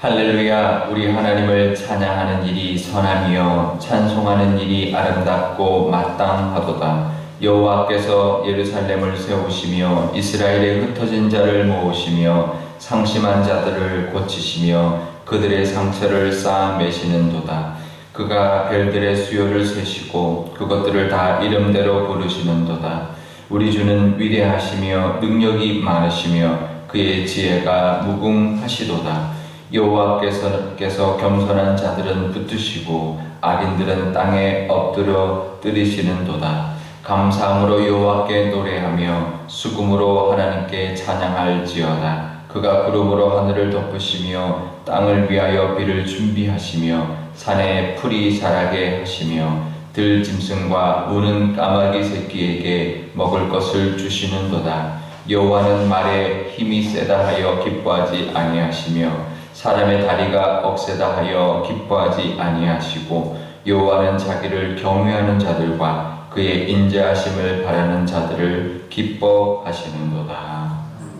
할렐루야. 우리 하나님을 찬양하는 일이 선하며 찬송하는 일이 아름답고 마땅하도다. 여호와께서 예루살렘을 세우시며 이스라엘의 흩어진 자를 모으시며 상심한 자들을 고치시며 그들의 상처를 쌓아 매시는도다. 그가 별들의 수요를 세시고 그것들을 다 이름대로 부르시는도다. 우리 주는 위대하시며 능력이 많으시며 그의 지혜가 무궁하시도다. 여호와께서 겸손한 자들은 붙드시고 악인들은 땅에 엎드려 뜨리시는도다. 감사함으로 여호와께 노래하며 수금으로 하나님께 찬양할지어다. 그가 구름으로 하늘을 덮으시며 땅을 위하여 비를 준비하시며 산에 풀이 자라게 하시며 들짐승과 우는 까마귀 새끼에게 먹을 것을 주시는도다. 여호와는 말에 힘이 세다 하여 기뻐하지 아니하시며 사람의 다리가 억세다 하여 기뻐하지 아니하시고 여호와는 자기를 경외하는 자들과 그의 인자하심을 바라는 자들을 기뻐하시는도다.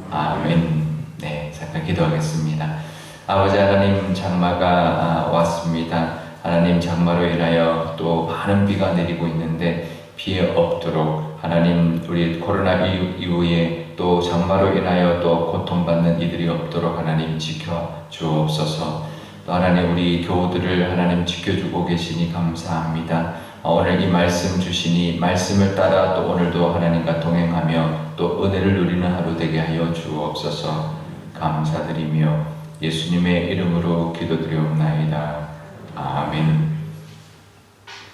아멘. 네, 잠깐 기도하겠습니다. 아버지 하나님, 장마가 왔습니다. 하나님, 장마로 인하여 또 많은 비가 내리고 있는데 비에 없도록 하나님, 우리 코로나 이후에 또 장마로 인하여 또 고통받는 이들이 없도록 하나님 지켜 주옵소서. 또 하나님, 우리 교우들을 하나님 지켜주고 계시니 감사합니다. 오늘 이 말씀 주시니 말씀을 따라 또 오늘도 하나님과 동행하며 또 은혜를 누리는 하루 되게 하여 주옵소서. 감사드리며 예수님의 이름으로 기도드리옵나이다. 아멘.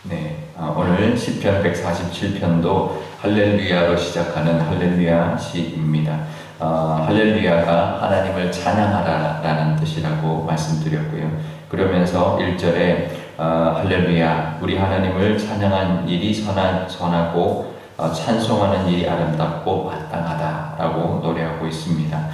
네, 오늘 시편 147편도 할렐루야로 시작하는 할렐루야 시입니다. 할렐루야가 하나님을 찬양하라 라는 뜻이라고 말씀드렸고요. 그러면서 1절에 할렐루야, 우리 하나님을 찬양한 일이 선하고 찬송하는 일이 아름답고 마땅하다 라고 노래하고 있습니다.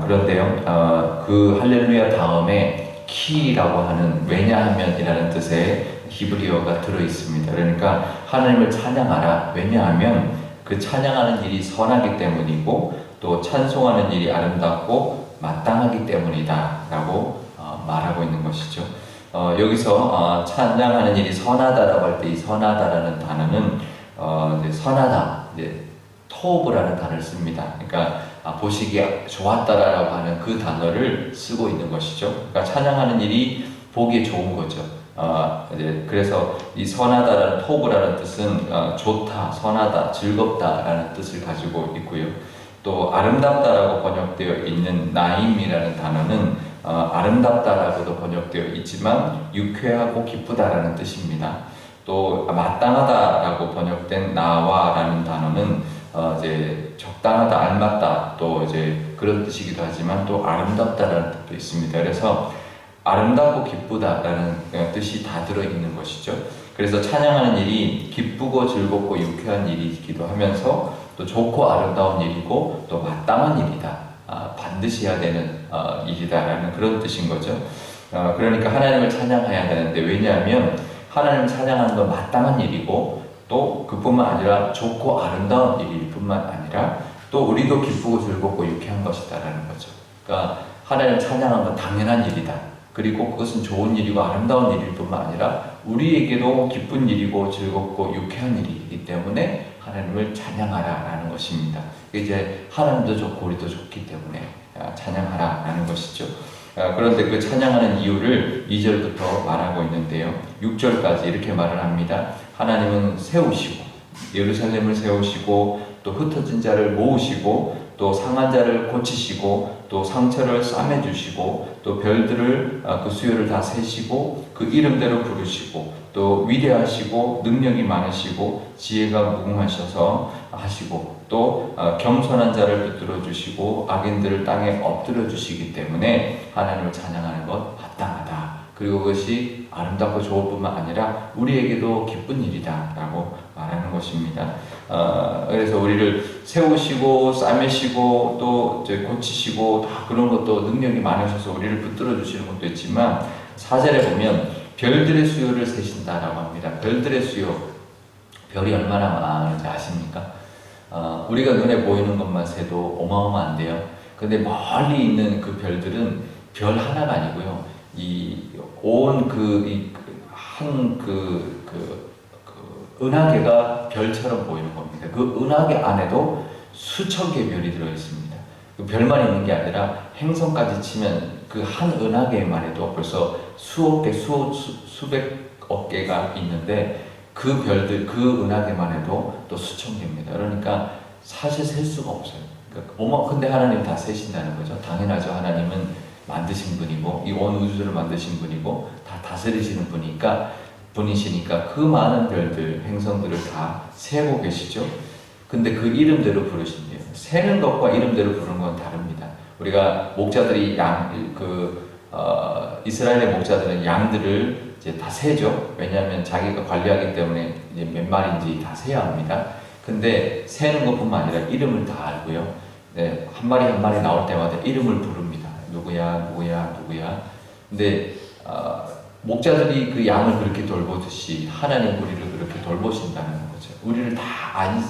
그런데요, 그 할렐루야 다음에 키라고 하는 왜냐하면이라는 뜻의 히브리어가 들어있습니다. 그러니까 하나님을 찬양하라. 왜냐하면 그 찬양하는 일이 선하기 때문이고 또 찬송하는 일이 아름답고 마땅하기 때문이다 라고 말하고 있는 것이죠. 여기서 찬양하는 일이 선하다라고 할 때 이 선하다라는 단어는 이제 선하다, 이제 토브라는 단어를 씁니다. 그러니까 보시기에 좋았다라고 하는 그 단어를 쓰고 있는 것이죠. 그러니까 찬양하는 일이 보기에 좋은 거죠. 그래서 이 선하다라는 토브라는 뜻은 좋다, 선하다, 즐겁다라는 뜻을 가지고 있고요. 또 아름답다라고 번역되어 있는 나임이라는 단어는 아름답다라고도 번역되어 있지만 유쾌하고 기쁘다라는 뜻입니다. 또 마땅하다라고 번역된 나와라는 단어는 이제 적당하다, 알맞다, 또 이제 그런 뜻이기도 하지만 또 아름답다라는 뜻도 있습니다. 그래서 아름답고 기쁘다라는 뜻이 다 들어있는 것이죠. 그래서 찬양하는 일이 기쁘고 즐겁고 유쾌한 일이기도 하면서 또 좋고 아름다운 일이고 또 마땅한 일이다, 반드시 해야 되는 일이다라는 그런 뜻인 거죠. 그러니까 하나님을 찬양해야 되는데, 왜냐하면 하나님을 찬양하는 건 마땅한 일이고 또 그뿐만 아니라 좋고 아름다운 일일 뿐만 아니라 또 우리도 기쁘고 즐겁고 유쾌한 것이다라는 거죠. 그러니까 하나님을 찬양하는 건 당연한 일이다. 그리고 그것은 좋은 일이고 아름다운 일일 뿐만 아니라 우리에게도 기쁜 일이고 즐겁고 유쾌한 일이기 때문에 하나님을 찬양하라라는 것입니다. 이제 하나님도 좋고 우리도 좋기 때문에 찬양하라라는 것이죠. 그런데 그 찬양하는 이유를 2절부터 말하고 있는데요. 6절까지 이렇게 말을 합니다. 하나님은 세우시고 예루살렘을 세우시고 또 흩어진 자를 모으시고 또 상한 자를 고치시고 또 상처를 싸매주시고 또 별들을 그 수요를 다 세시고 그 이름대로 부르시고 또 위대하시고 능력이 많으시고 지혜가 무궁하셔서 하시고 또 겸손한 자를 붙들어 주시고 악인들을 땅에 엎드려 주시기 때문에 하나님을 찬양하는 것 마땅하다. 그리고 그것이 아름답고 좋을 뿐만 아니라 우리에게도 기쁜 일이다 라고 말하는 것입니다. 그래서 우리를 세우시고 싸매시고 또 고치시고 다 그런 것도 능력이 많으셔서 우리를 붙들어 주시는 것도 있지만 4절에 보면 별들의 수요를 세신다라고 합니다. 별들의 수요, 별이 얼마나 많은지 아십니까? 우리가 눈에 보이는 것만 세도 어마어마한데요. 근데 멀리 있는 그 별들은 별 하나가 아니고요. 은하계가 별처럼 보이는 겁니다. 그 은하계 안에도 수천 개의 별이 들어 있습니다. 그 별만 있는 게 아니라 행성까지 치면 그 한 은하계만 해도 벌써 수억 개, 수백억 개가 있는데 그 별들, 그 은하계만 해도 또 수천 개입니다. 그러니까 사실 셀 수가 없어요. 그러니까 근데 하나님 다 세신다는 거죠. 당연하죠. 하나님은 만드신 분이고 이 온 우주를 만드신 분이고 다 다스리시는 분이시니까 그 많은 별들, 행성들을 다 세고 계시죠. 근데 그 이름대로 부르신대요. 세는 것과 이름대로 부르는 건 다릅니다. 우리가 목자들이 이스라엘의 목자들은 양들을 이제 다 세죠. 왜냐하면 자기가 관리하기 때문에 이제 몇 마리인지 다 세야 합니다. 근데 세는 것뿐만 아니라 이름을 다 알고요. 네, 한 마리 한 마리 나올 때마다 이름을 부릅니다. 누구야, 누구야, 누구야. 근데 목자들이 그 양을 그렇게 돌보듯이 하나님 우리를 그렇게 돌보신다는 거죠. 우리를 다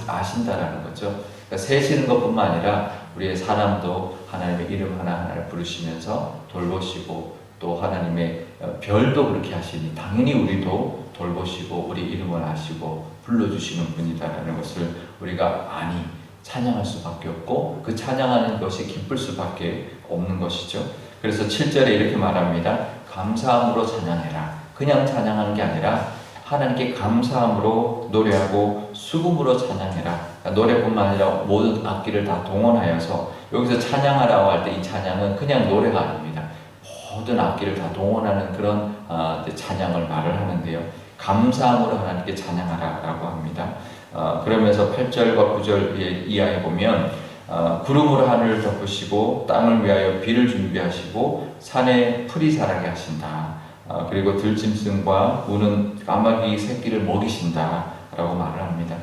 아신다라는 거죠. 그러니까 세시는 것뿐만 아니라 우리의 사람도 하나님의 이름 하나하나를 부르시면서 돌보시고 또 하나님의 별도 그렇게 하시니 당연히 우리도 돌보시고 우리 이름을 아시고 불러주시는 분이다라는 것을 우리가 찬양할 수밖에 없고 그 찬양하는 것이 기쁠 수밖에 없는 것이죠. 그래서 7절에 이렇게 말합니다. 감사함으로 찬양해라. 그냥 찬양하는 게 아니라 하나님께 감사함으로 노래하고 수금으로 찬양해라. 그러니까 노래뿐만 아니라 모든 악기를 다 동원하여서 여기서 찬양하라고 할 때 이 찬양은 그냥 노래가 아닙니다. 모든 악기를 다 동원하는 그런 찬양을 말을 하는데요. 감사함으로 하나님께 찬양하라라고 합니다. 그러면서 8절과 9절 이하에 보면 구름으로 하늘을 덮으시고 땅을 위하여 비를 준비하시고 산에 풀이 자라게 하신다. 그리고 들짐승과 우는 까마귀 새끼를 먹이신다 라고 말을 합니다.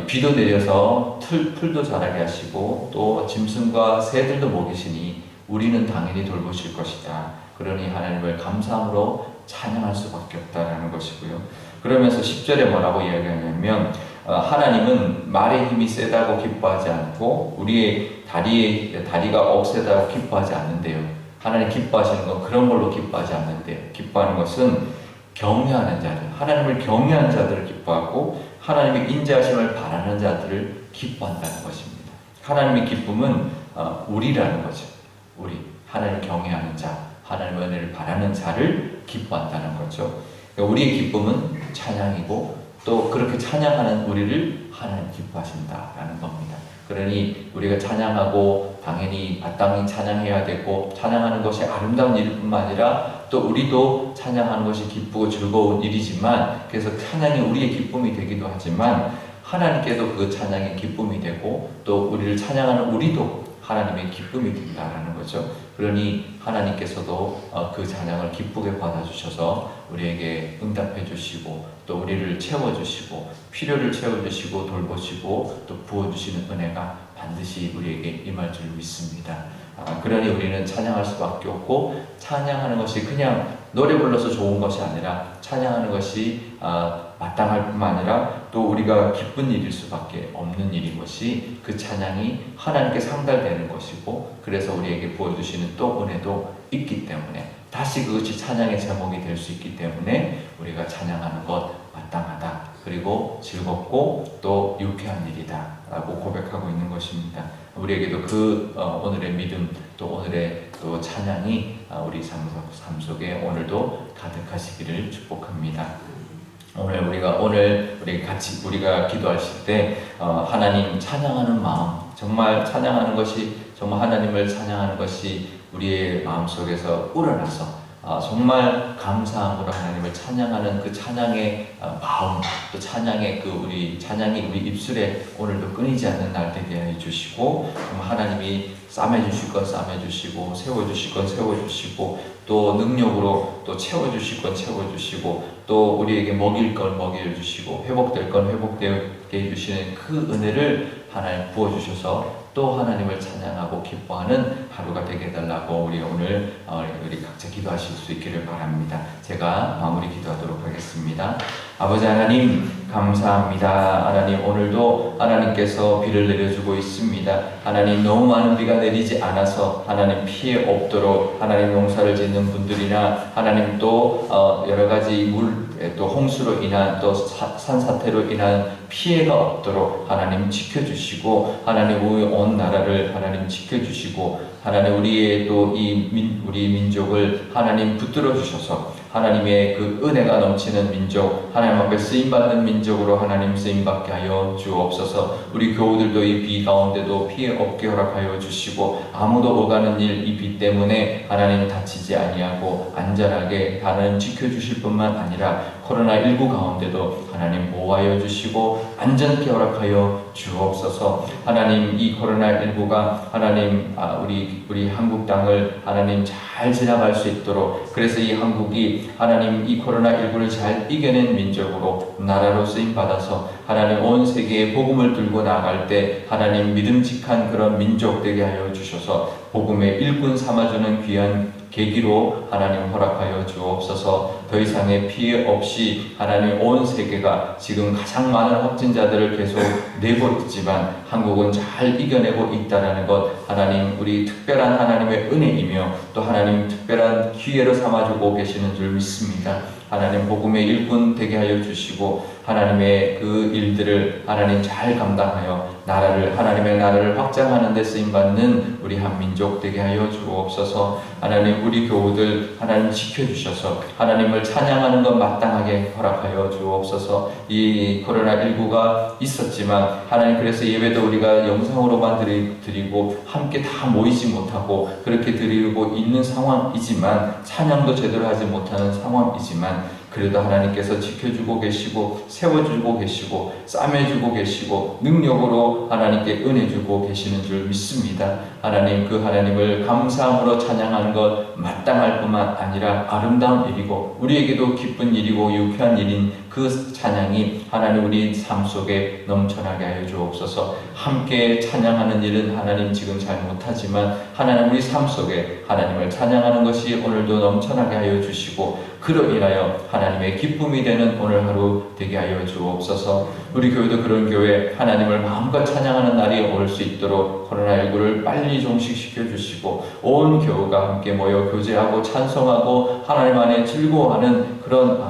비도 내려서 풀도 자라게 하시고 또 짐승과 새들도 먹이시니 우리는 당연히 돌보실 것이다. 그러니 하나님을 감사함으로 찬양할 수밖에 없다라는 것이고요. 그러면서 10절에 뭐라고 이야기하냐면 하나님은 말의 힘이 세다고 기뻐하지 않고 우리의 다리가 억세다고 기뻐하지 않는데요. 하나님 기뻐하시는 건 그런 걸로 기뻐하지 않는데요. 기뻐하는 것은 경외하는 자들, 하나님을 경외하는 자들을 기뻐하고 하나님의 인자하심을 바라는 자들을 기뻐한다는 것입니다. 하나님의 기쁨은 우리라는 거죠. 우리 하나님을 경외하는 자, 하나님의 은혜를 바라는 자를 기뻐한다는 거죠. 우리의 기쁨은 찬양이고 또 그렇게 찬양하는 우리를 하나님 기뻐하신다라는 겁니다. 그러니 우리가 찬양하고 당연히 마땅히 찬양해야 되고 찬양하는 것이 아름다운 일일 뿐만 아니라 또 우리도 찬양하는 것이 기쁘고 즐거운 일이지만 그래서 찬양이 우리의 기쁨이 되기도 하지만 하나님께도 그 찬양이 기쁨이 되고 또 우리를 찬양하는 우리도 하나님의 기쁨이 된다라는 거죠. 그러니 하나님께서도 그 찬양을 기쁘게 받아주셔서 우리에게 응답해 주시고 또 우리를 채워주시고 필요를 채워주시고 돌보시고 또 부어주시는 은혜가 반드시 우리에게 임할 줄 믿습니다. 그러니 우리는 찬양할 수밖에 없고 찬양하는 것이 그냥 노래 불러서 좋은 것이 아니라 찬양하는 것이 마땅할 뿐만 아니라 또 우리가 기쁜 일일 수밖에 없는 일인 것이 그 찬양이 하나님께 상달되는 것이고 그래서 우리에게 부어주시는 또 은혜도 있기 때문에 다시 그것이 찬양의 제목이 될 수 있기 때문에 우리가 찬양하는 것 마땅하다. 그리고 즐겁고 또 유쾌한 일이다 라고 고백하고 있는 것입니다. 우리에게도 그 오늘의 믿음 또 오늘의 또 찬양이 우리 삶 속에 오늘도 가득하시기를 축복합니다. 오늘 우리가 기도하실 때 하나님 찬양하는 마음, 정말 찬양하는 것이 정말 하나님을 찬양하는 것이 우리의 마음 속에서 우러나서 정말 감사함으로 하나님을 찬양하는 그 찬양의 마음, 또 찬양이 우리 입술에 오늘도 끊이지 않는 날 되게 해주시고 하나님이 싸매주실 건 싸매주시고 세워주실 건 세워주시고 또 능력으로 또 채워주실 건 채워주시고 또 우리에게 먹일 건 먹여주시고 회복될 건 회복되게 해주시는 그 은혜를 하나님 부어주셔서 또 하나님을 찬양하고 기뻐하는 하루가 되게 해달라고 우리 오늘 우리 각자 기도하실 수 있기를 바랍니다. 제가 마무리 기도하도록 하겠습니다. 아버지 하나님 감사합니다. 하나님 오늘도 하나님께서 비를 내려주고 있습니다. 하나님 너무 많은 비가 내리지 않아서 하나님 피해 없도록 하나님 농사를 짓는 분들이나 하나님 또 여러 가지 물 또 홍수로 인한 또 산사태로 인한 피해가 없도록 하나님 지켜주시고 하나님 우리 온 나라를 하나님 지켜주시고 하나님 우리의 또 우리 민족을 하나님 붙들어 주셔서 하나님의 그 은혜가 넘치는 민족, 하나님 앞에 쓰임받는 민족으로 하나님 쓰임받게 하여 주옵소서. 우리 교우들도 이 비 가운데도 피해 없게 허락하여 주시고 아무도 오가는 일 이 비 때문에 하나님 다치지 아니하고 안전하게 하나님 지켜주실 뿐만 아니라 코로나19 가운데도 하나님 보호하여 주시고 안전케 허락하여 주옵소서. 하나님 이 코로나19가 하나님 우리 한국 땅을 하나님 잘 지나갈 수 있도록 그래서 이 한국이 하나님 이 코로나19를 잘 이겨낸 민족으로 나라로 쓰임받아서 하나님 온 세계에 복음을 들고 나아갈 때 하나님 믿음직한 그런 민족 되게 하여 주셔서 복음의 일꾼 삼아주는 귀한 계기로 하나님 허락하여 주옵소서. 더 이상의 피해 없이 하나님 온 세계가 지금 가장 많은 확진자들을 계속 내고 있지만 한국은 잘 이겨내고 있다는 것 하나님 우리 특별한 하나님의 은혜이며 또 하나님 특별한 기회로 삼아주고 계시는 줄 믿습니다. 하나님 복음의 일꾼 되게 하여 주시고 하나님의 그 일들을 하나님 잘 감당하여 하나님의 나라를 확장하는 데 쓰임받는 우리 한민족 되게 하여 주옵소서. 하나님 우리 교우들 하나님 지켜주셔서 하나님을 찬양하는 것 마땅하게 허락하여 주옵소서. 이 코로나19가 있었지만 하나님 그래서 예배도 우리가 영상으로만 드리고 함께 다 모이지 못하고 그렇게 드리고 있는 상황이지만 찬양도 제대로 하지 못하는 상황이지만 그래도 하나님께서 지켜주고 계시고 세워주고 계시고 싸매주고 계시고 능력으로 하나님께 은혜 주고 계시는 줄 믿습니다. 하나님 그 하나님을 감사함으로 찬양하는 것 마땅할 뿐만 아니라 아름다운 일이고 우리에게도 기쁜 일이고 유쾌한 일인 그 찬양이 하나님 우리 삶 속에 넘쳐나게 하여 주옵소서. 함께 찬양하는 일은 하나님 지금 잘 못하지만 하나님 우리 삶 속에 하나님을 찬양하는 것이 오늘도 넘쳐나게 하여 주시고 그로 인하여 하나님의 기쁨이 되는 오늘 하루 되게 하여 주옵소서. 우리 교회도 그런 교회 하나님을 마음껏 찬양하는 날이 올 수 있도록 코로나19를 빨리 종식시켜 주시고 온 교우가 함께 모여 교제하고 찬송하고 하나님 안에 즐거워하는 그런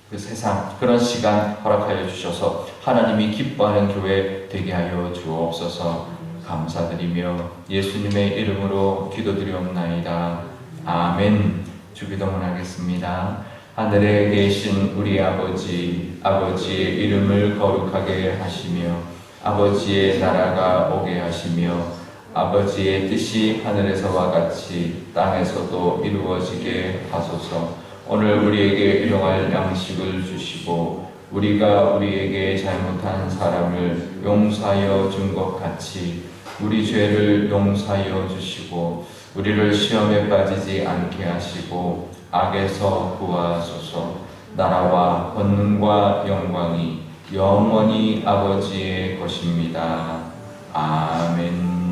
그 세상 그런 시간 허락하여 주셔서 하나님이 기뻐하는 교회 되게 하여 주옵소서. 감사드리며 예수님의 이름으로 기도드리옵나이다. 아멘. 주기도문 하겠습니다. 하늘에 계신 우리 아버지의 이름을 거룩하게 하시며 아버지의 나라가 오게 하시며 아버지의 뜻이 하늘에서와 같이 땅에서도 이루어지게 하소서. 오늘 우리에게 일용할 양식을 주시고 우리가 우리에게 잘못한 사람을 용서하여 준 것 같이 우리 죄를 용서하여 주시고 우리를 시험에 빠지지 않게 하시고 악에서 구하소서. 나라와 권능과 영광이 영원히 아버지의 것입니다. 아멘.